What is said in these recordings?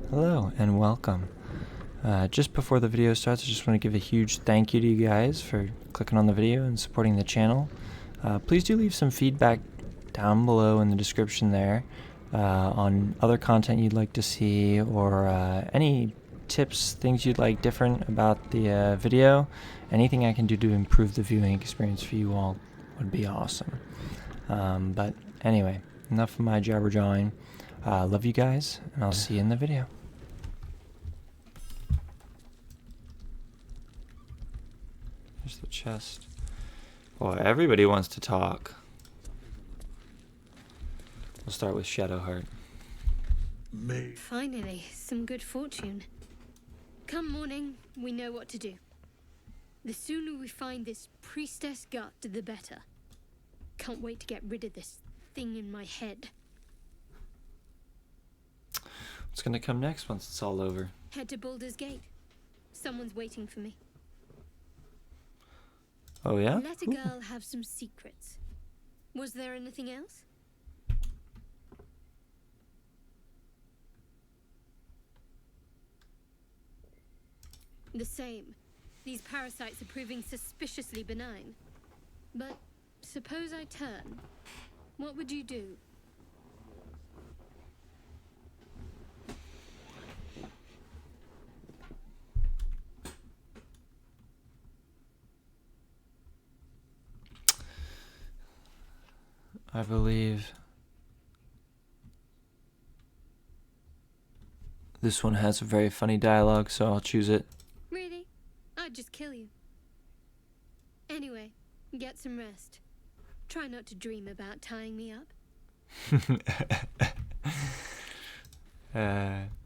Hello and welcome. Just before the video starts, I just want to give a huge thank you to you guys for clicking on the video and supporting the channel. Please do leave some feedback down below in the description there on other content you'd like to see, or any tips, things you'd like different about the video. Anything I can do to improve the viewing experience for you all would be awesome. But anyway, enough of my jabber jawing. Love you guys, and I'll see you in the video. Here's the chest. Boy, everybody wants to talk. We'll start with Shadowheart. Finally, some good fortune. Come morning, we know what to do. The sooner we find this priestess gut, the better. Can't wait to get rid of this thing in my head. What's gonna come next once it's all over? Head to Baldurs Gate. Someone's waiting for me. Oh yeah? Let a girl have some secrets. Was there anything else? The same. These parasites are proving suspiciously benign. But suppose I turn. What would you do? I believe this one has a very funny dialogue, so I'll choose it. Really? I'd just kill you. Anyway, get some rest. Try not to dream about tying me up. Galek.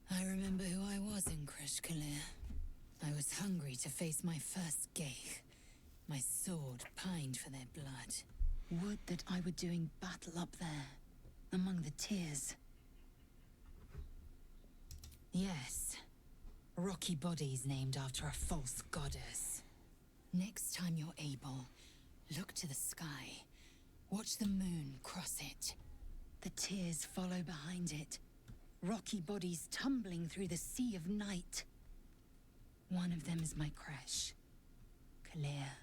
I remember who I was in Kresh Kalir. I was hungry to face my first Geich. My sword pined for their blood. Would that I were doing battle up there, among the tears. Yes, rocky bodies named after a false goddess. Next time you're able, look to the sky. Watch the moon cross it. The tears follow behind it. Rocky bodies tumbling through the sea of night. One of them is my Kresh. Kalir.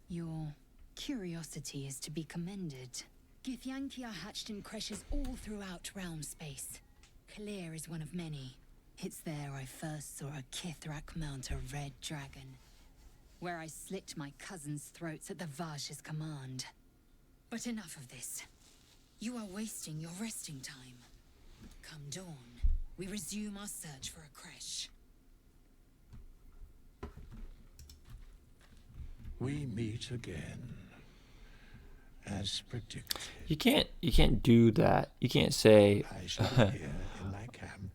Your curiosity is to be commended. Githyanki are hatched in creches all throughout realm space. Kalir is one of many. It's there I first saw a Kithrak mount a red dragon, where I slit my cousins' throats at the Vash's command. But enough of this. You are wasting your resting time. Come dawn, we resume our search for a creche. We meet again, as predicted. You can't do that. You can't say I shall be here in my camp,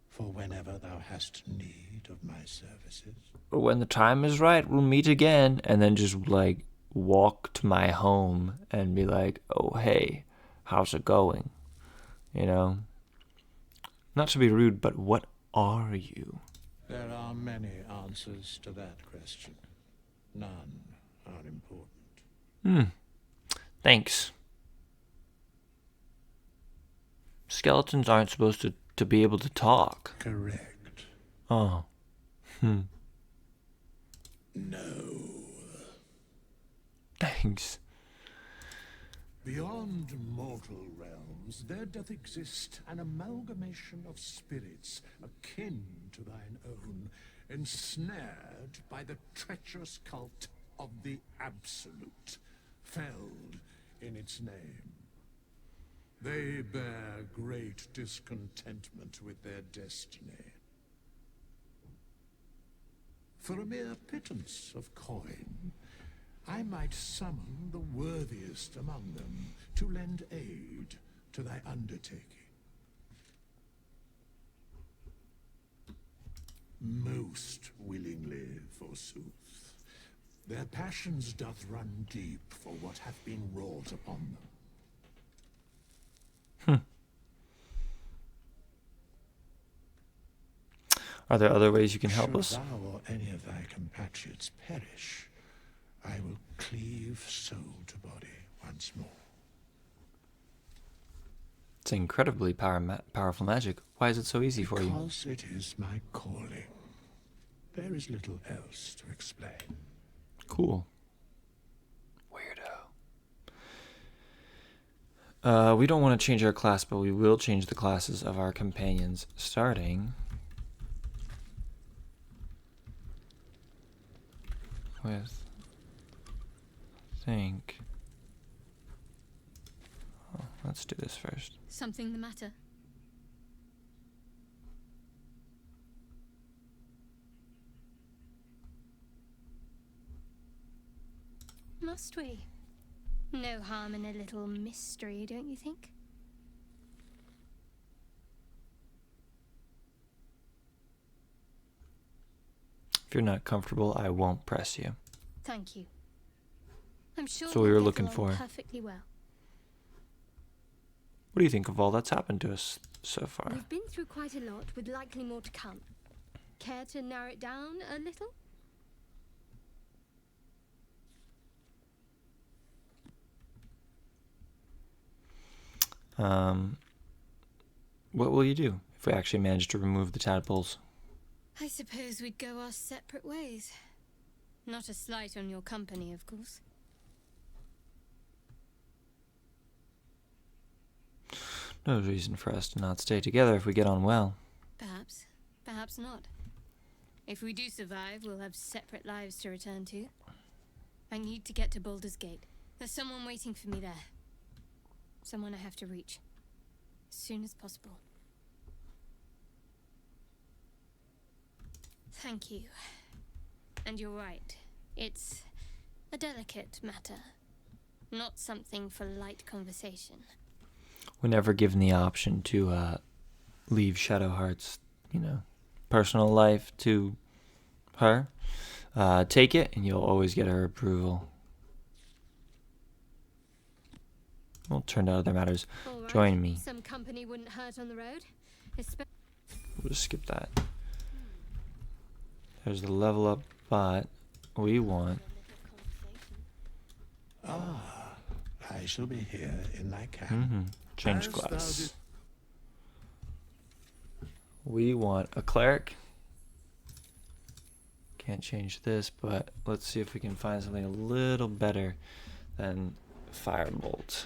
for whenever thou hast need of my services. when the time is right, we'll meet again, and then just like walk to my home and be like, oh hey, how's it going? You know? Not to be rude, but what are you? There are many answers to that question. None are important. Thanks. Skeletons aren't supposed to be able to talk. Correct. Oh. No. Thanks. Beyond mortal realms, there doth exist an amalgamation of spirits akin to thine own, ensnared by the treacherous cult of the Absolute, felled in its name. They bear great discontentment with their destiny. For a mere pittance of coin, I might summon the worthiest among them to lend aid to thy undertaking. Most willingly, forsooth. Their passions doth run deep for what hath been wrought upon them. Are there other ways you can help us? Should thou or any of thy compatriots perish, I will cleave soul to body once more. It's incredibly powerful magic. Why is it so easy for you? Because it is my calling. There is little else to explain. Cool. Weirdo. We don't want to change our class, but we will change the classes of our companions, starting with, I think, oh, let's do this first. Something the matter? Must we? No harm in a little mystery, don't you think? If you're not comfortable, I won't press you. Thank you. I'm sure So we we'll were get looking along for. perfectly well. What do you think of all that's happened to us so far? We've been through quite a lot, with likely more to come. Care to narrow it down a little? What will you do if we actually manage to remove the tadpoles? I suppose we'd go our separate ways. Not a slight on your company, of course. No reason for us to not stay together if we get on well. Perhaps. Perhaps not. If we do survive, we'll have separate lives to return to. I need to get to Baldurs Gate. There's someone waiting for me there. Someone I have to reach. As soon as possible. Thank you. And you're right. It's a delicate matter. Not something for light conversation. We're never given the option to leave Shadowheart's, personal life to her. Take it, and you'll always get her approval. We'll turn to other matters. All right. Join me. Some company wouldn't hurt on the road. We'll just skip that. There's the level up bot we want. I shall be here in thy camp. Change As thou class. didst- We want a cleric. Can't change this, but let's see if we can find something a little better than Firebolt.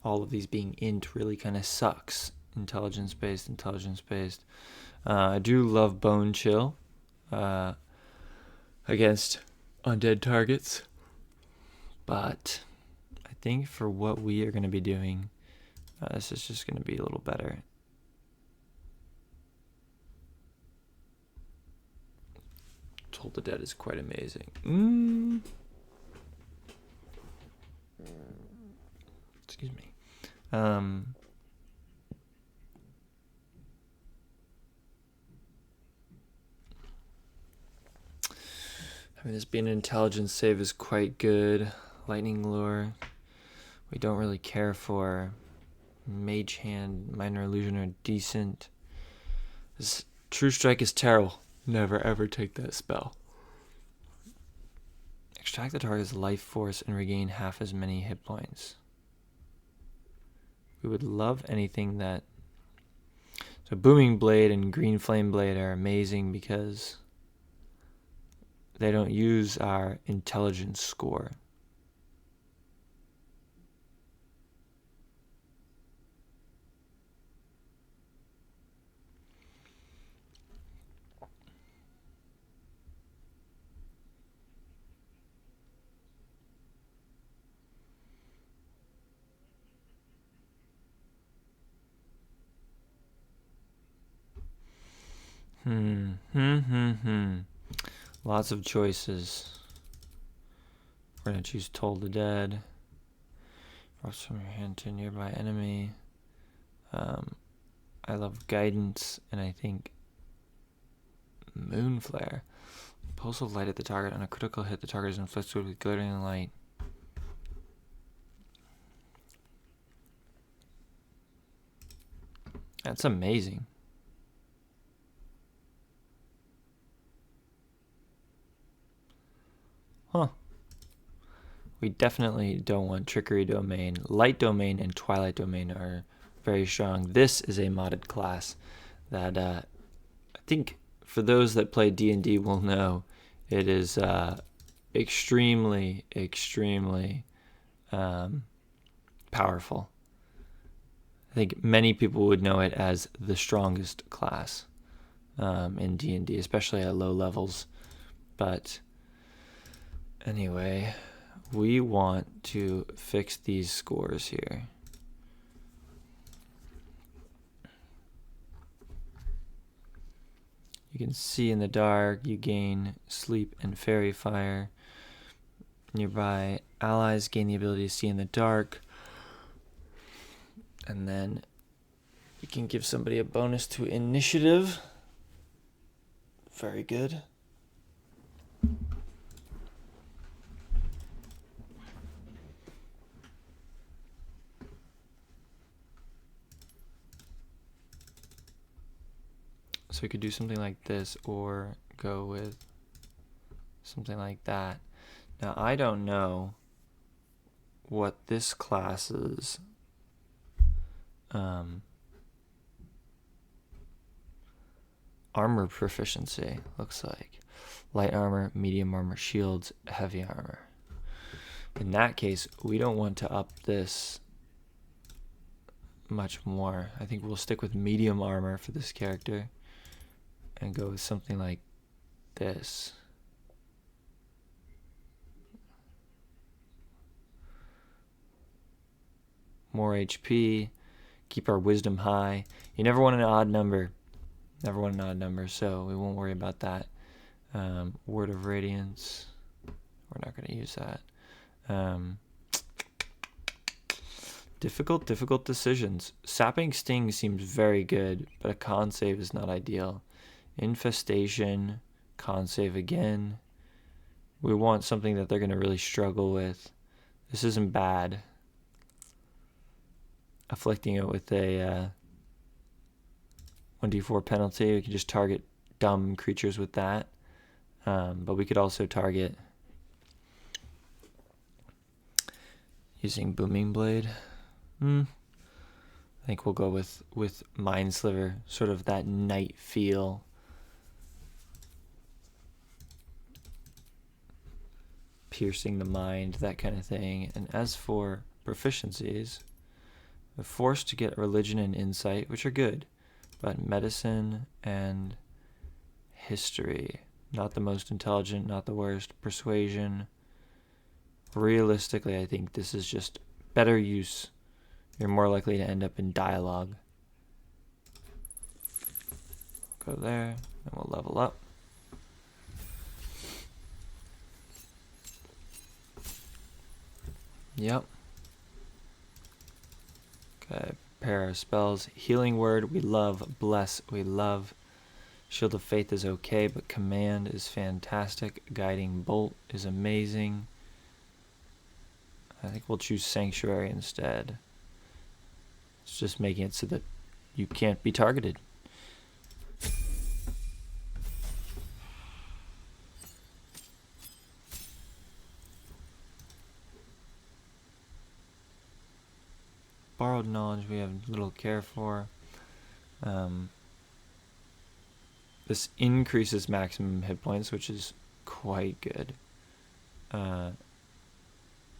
All of these being int really kind of sucks. Intelligence based. I do love Bone Chill against undead targets, but I think for what we are going to be doing, this is just going to be a little better. Toll the Dead is quite amazing. Excuse me. Having this be an intelligence save is quite good. Lightning Lure, we don't really care for. Mage Hand, Minor Illusion are decent. This True Strike is terrible. Never ever take that spell. Extract the target's life force and regain half as many hit points. We would love anything that... So Booming Blade and Green Flame Blade are amazing because they don't use our intelligence score. Lots of choices. We're going to choose Toll the Dead. Drops from your hand to a nearby enemy. I love Guidance, and I think Moonflare. Pulse of light at the target. On a critical hit, the target is inflicted with glittering light. That's amazing. Huh. We definitely don't want Trickery Domain. Light Domain and Twilight Domain are very strong. This is a modded class that I think for those that play D&D will know it is extremely, extremely powerful. I think many people would know it as the strongest class in D&D, especially at low levels. But anyway, we want to fix these scores here. You can see in the dark, you gain sleep and fairy fire. Nearby allies gain the ability to see in the dark. And then you can give somebody a bonus to initiative. Very good. So we could do something like this or go with something like that. Now I don't know what this class's armor proficiency looks like. Light armor, medium armor, shields, heavy armor. In that case, we don't want to up this much more. I think we'll stick with medium armor for this character and go with something like this. More HP, keep our wisdom high. You never want an odd number. Never want an odd number, so we won't worry about that. Word of Radiance, we're not going to use that. Difficult decisions. Sapping Sting seems very good, but a con save is not ideal. Infestation, con save again. We want something that they're going to really struggle with. This isn't bad. Afflicting it with a 1d4 penalty. We can just target dumb creatures with that. But we could also target using Booming Blade. I think we'll go with Mind Sliver, sort of that night feel. Piercing the mind, that kind of thing. And as for proficiencies, we're forced to get religion and insight, which are good, but medicine and history, not the most intelligent, not the worst. Persuasion, realistically, I think this is just better use. You're more likely to end up in dialogue. Go there, and we'll level up. Yep. Okay, prepare our spells. Healing Word, we love. Bless, we love. Shield of Faith is okay, but Command is fantastic. Guiding Bolt is amazing. I think we'll choose Sanctuary instead. It's just making it so that you can't be targeted. Borrowed knowledge we have little care for. This increases maximum hit points, which is quite good.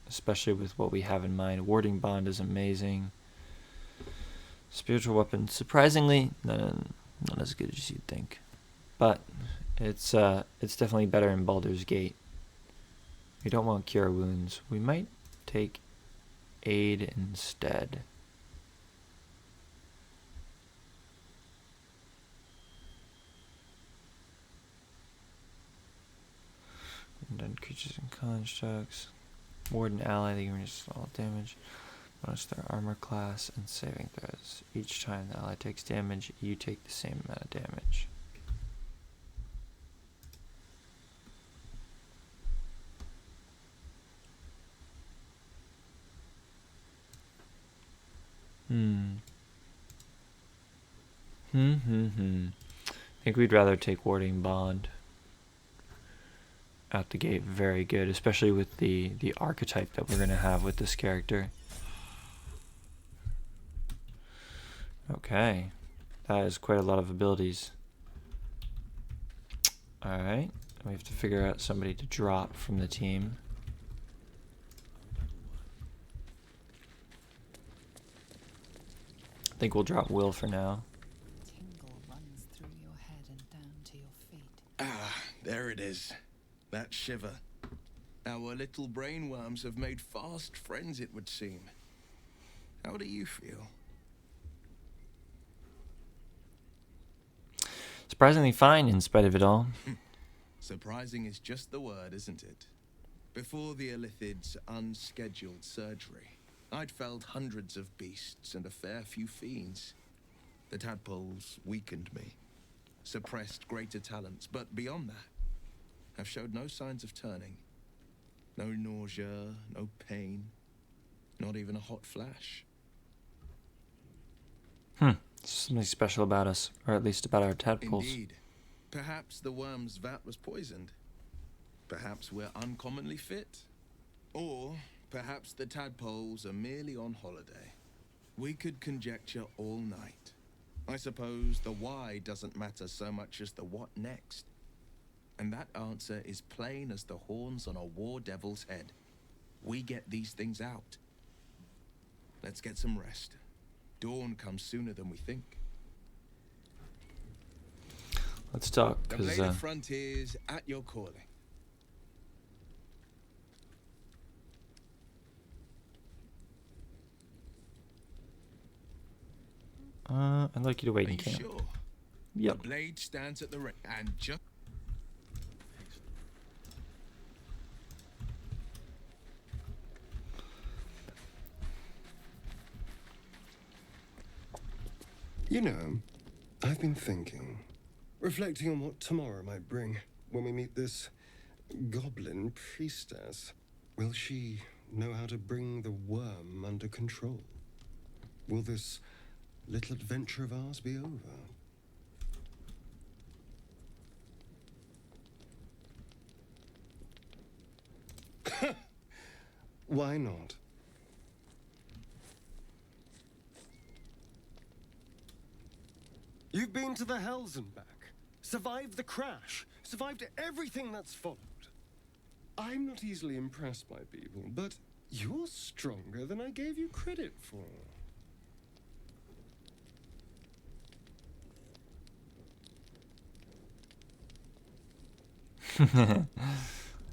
Especially with what we have in mind. Warding Bond is amazing. Spiritual weapon, surprisingly, not as good as you'd think. But it's definitely better in Baldur's Gate. We don't want Cure Wounds. We might take Aid instead. And then creatures and constructs. Ward and ally, they can resist all damage. Bonus their armor class and saving throws. Each time the ally takes damage, you take the same amount of damage. I think we'd rather take Warding Bond out the gate. Very good, especially with the archetype that we're going to have with this character. Okay, that is quite a lot of abilities. Alright, we have to figure out somebody to drop from the team. I think we'll drop Will for now. Tingle runs through your head and down to your feet. Ah, there it is. That shiver. Our little brainworms have made fast friends, it would seem. How do you feel? Surprisingly fine in spite of it all. Surprising is just the word, isn't it? Before the Illithid's unscheduled surgery, I'd felled hundreds of beasts and a fair few fiends. The tadpoles weakened me, suppressed greater talents, but beyond that, I've showed no signs of turning. No nausea, no pain, not even a hot flash. Something special about us, or at least about our tadpoles. Indeed. Perhaps the worm's vat was poisoned. Perhaps we're uncommonly fit. Or perhaps the tadpoles are merely on holiday. We could conjecture all night. I suppose the why doesn't matter so much as the what next. And that answer is plain as the horns on a war devil's head. We get these things out. Let's get some rest. Dawn comes sooner than we think. Let's talk, The because Blade of Frontiers at your calling. I'd like you to wait Are in you camp. sure? Yep. The blade stands at the ring and just... You know, I've been thinking, reflecting on what tomorrow might bring when we meet this goblin priestess. Will she know how to bring the worm under control? Will this little adventure of ours be over? Why not? You've been to the hells and back, survived the crash, survived everything that's followed. I'm not easily impressed by people, but you're stronger than I gave you credit for.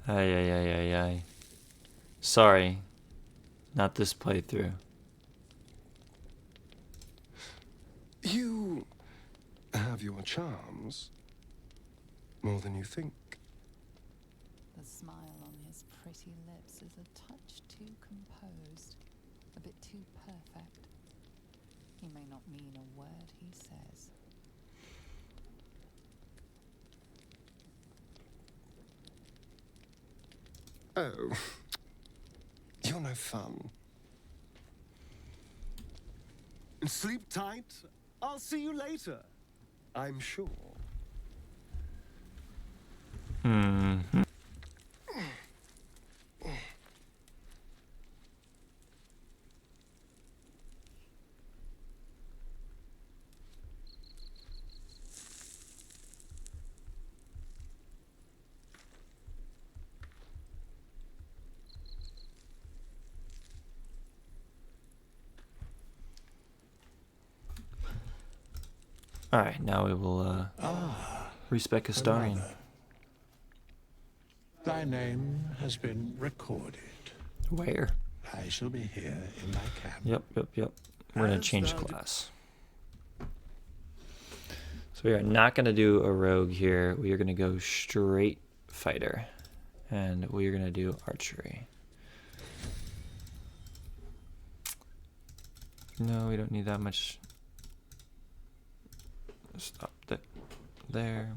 Ay. Sorry, not this playthrough. You have your charms, more than you think. The smile on his pretty lips is a touch too composed, a bit too perfect. He may not mean a word he says. Oh, you're no fun. Sleep tight. I'll see you later. I'm sure. Alright, now we will respec Astarion. Thy name has been recorded. Where? I shall be here in my camp. Yep. We're going to As change thou class. So we are not going to do a rogue here. We are going to go straight fighter. And we are going to do archery. No, we don't need that much. Stop that there.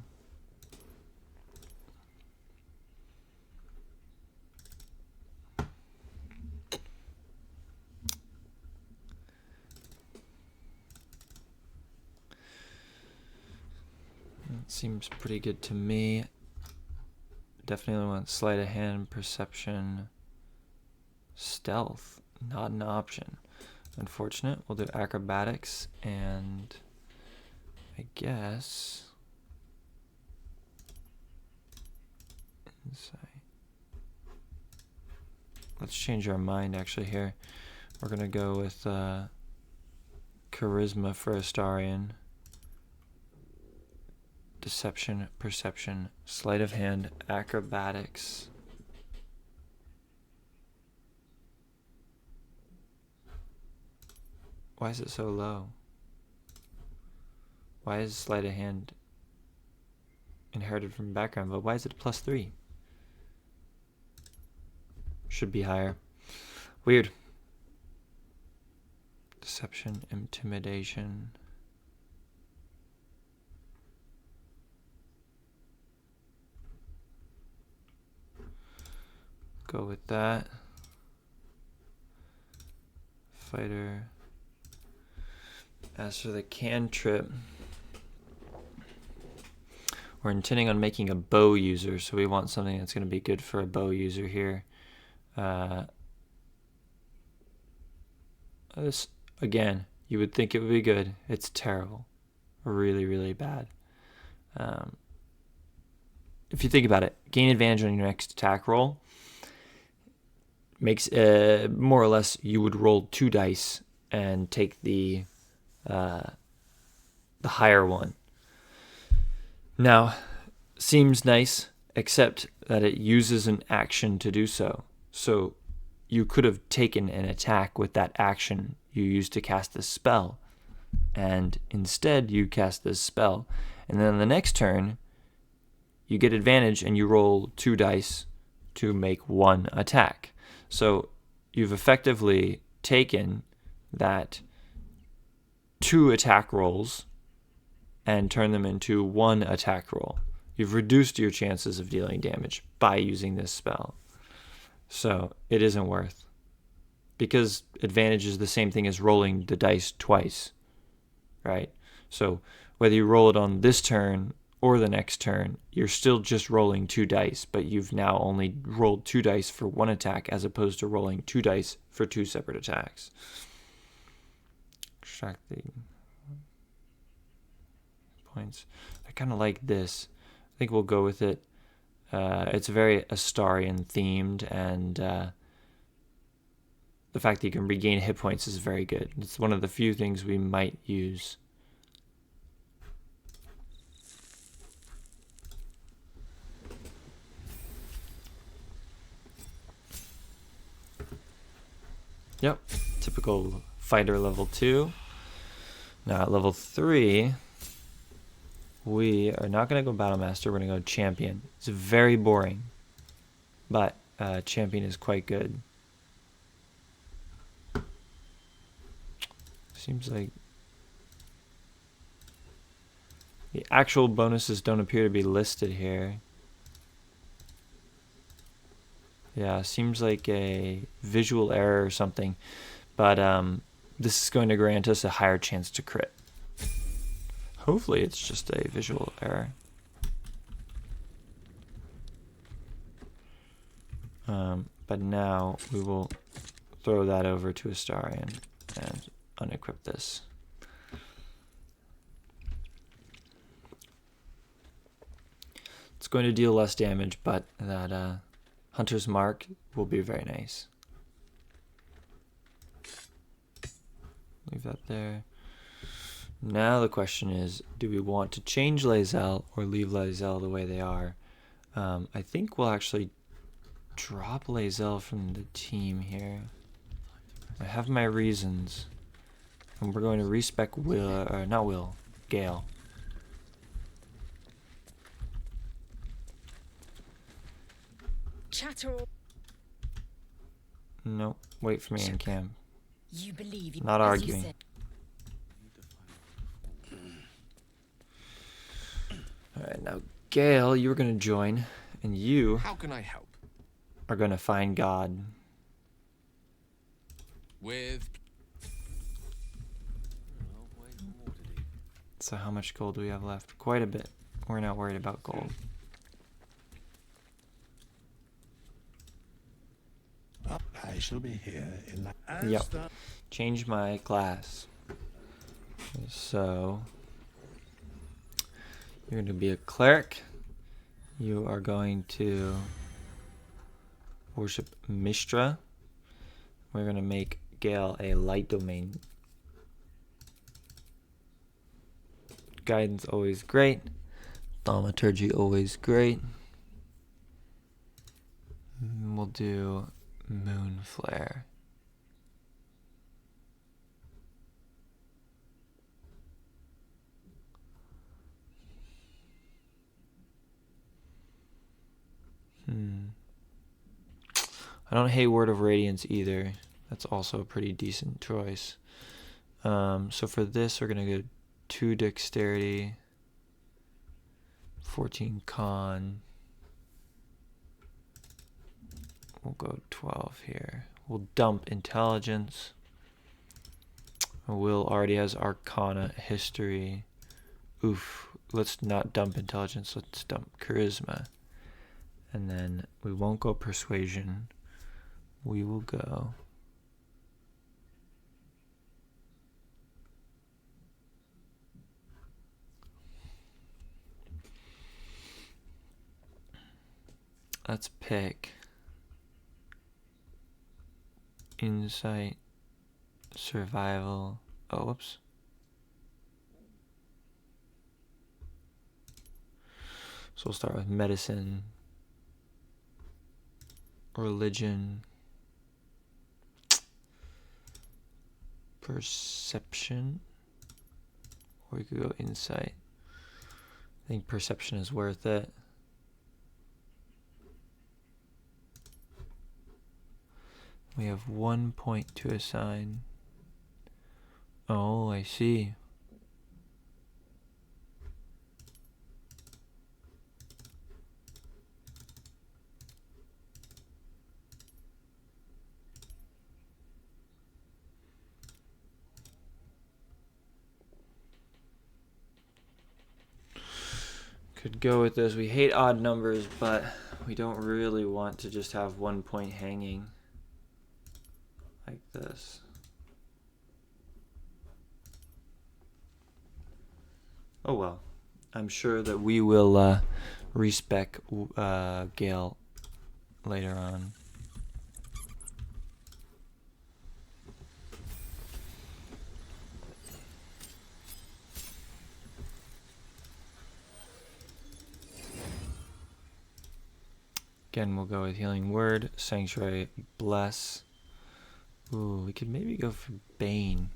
Seems pretty good to me. Definitely want sleight of hand, perception, stealth. Not an option. Unfortunate. We'll do acrobatics and I guess insight. Let's change our mind actually here. We're gonna go with charisma for Astarion. Deception, perception, sleight of hand, acrobatics. Why is it so low? Why is sleight of hand inherited from background, but why is it a +3? Should be higher. Weird. Deception, intimidation. Go with that. Fighter. As for the cantrip, we're intending on making a bow user, so we want something that's going to be good for a bow user here. This, again, you would think it would be good. It's terrible. Really, really bad. If you think about it, gain advantage on your next attack roll. Makes more or less you would roll 2 dice and take the higher one. Now, seems nice, except that it uses an action to do so. So you could have taken an attack with that action you used to cast this spell, and instead you cast this spell. And then on the next turn, you get advantage and you roll 2 dice to make 1 attack. So you've effectively taken that 2 attack rolls and turned them into 1 attack roll. You've reduced your chances of dealing damage by using this spell. So it isn't worth. Because advantage is the same thing as rolling the dice twice, right? So whether you roll it on this turn or the next turn, you're still just rolling 2 dice, but you've now only rolled 2 dice for 1 attack as opposed to rolling 2 dice for 2 separate attacks. Extract the points. I kind of like this. I think we'll go with it. It's very Astarion themed, and the fact that you can regain hit points is very good. It's one of the few things we might use. Yep, typical fighter level 2. Now at level 3, we are not going to go Battle Master, we're going to go Champion. It's very boring, but Champion is quite good. Seems like the actual bonuses don't appear to be listed here. Yeah, seems like a visual error or something, but this is going to grant us a higher chance to crit. Hopefully it's just a visual error. But now we will throw that over to Astarion and unequip this. It's going to deal less damage, but that Hunter's Mark will be very nice. Leave that there. Now the question is, do we want to change Lae'zel or leave Lae'zel the way they are? I think we'll actually drop Lae'zel from the team here. I have my reasons. And we're going to respec Gale. Chatter. No, wait for me in camp. You believe Not arguing. Alright, now Gale, you were going to join, and you How can I help? are going to find God. With So how much gold do we have left? Quite a bit. We're not worried about gold. I shall be here in that. Yep. Change my class. So you're going to be a cleric. You are going to worship Mistra. We're going to make Gale a light domain. Guidance always great. Thaumaturgy always great. We'll do Moon Flare. I don't hate Word of Radiance either. That's also a pretty decent choice. So for this, we're going to go 2 Dexterity, 14 Con. We'll go 12 here. We'll dump Intelligence. Will already has Arcana, History. Oof. Let's not dump Intelligence. Let's dump Charisma. And then we won't go Persuasion. We will go let's pick Insight, Survival. Oh, whoops. So we'll start with Medicine, Religion, Perception, or we could go Insight. I think Perception is worth it. We have 1 point to assign. Oh, I see. Could go with this. We hate odd numbers, but we don't really want to just have 1 point hanging like this. Oh well. I'm sure that we will respec Gale later on. Again, we'll go with Healing Word, Sanctuary, Bless. Ooh, we could maybe go for Bane.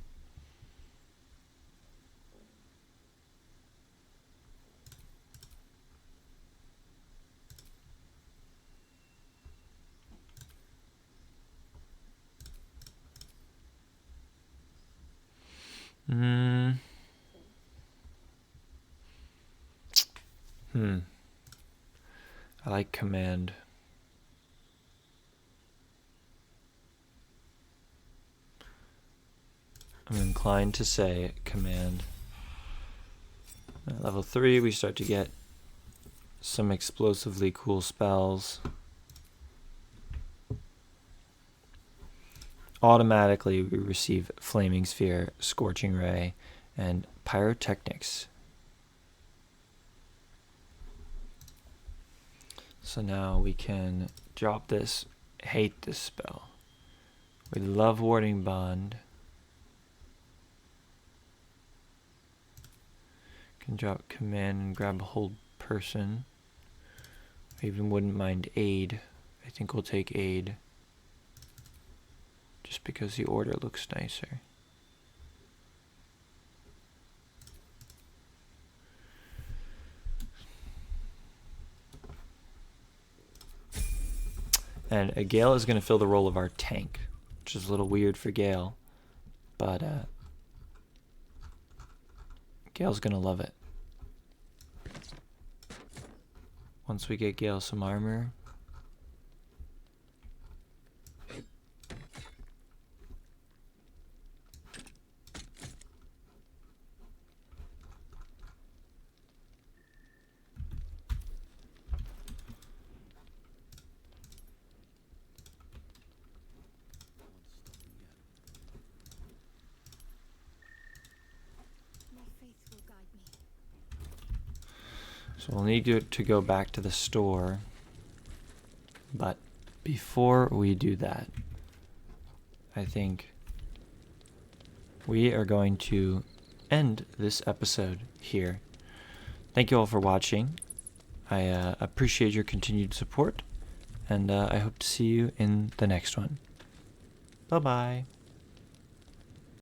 I like Command. I'm inclined to say Command. At level 3, we start to get some explosively cool spells. Automatically, we receive Flaming Sphere, Scorching Ray, and Pyrotechnics. So now we can drop this, hate this spell. We love Warding Bond. Can drop Command and grab Hold Person. I even wouldn't mind Aid. I think we'll take Aid. Just because the order looks nicer. And Gale is going to fill the role of our tank, which is a little weird for Gale, but Gale's going to love it. Once we get Gale some armor, So we'll need to go back to the store. But before we do that, I think we are going to end this episode here. Thank you all for watching. I appreciate your continued support, and I hope to see you in the next one. Bye-bye.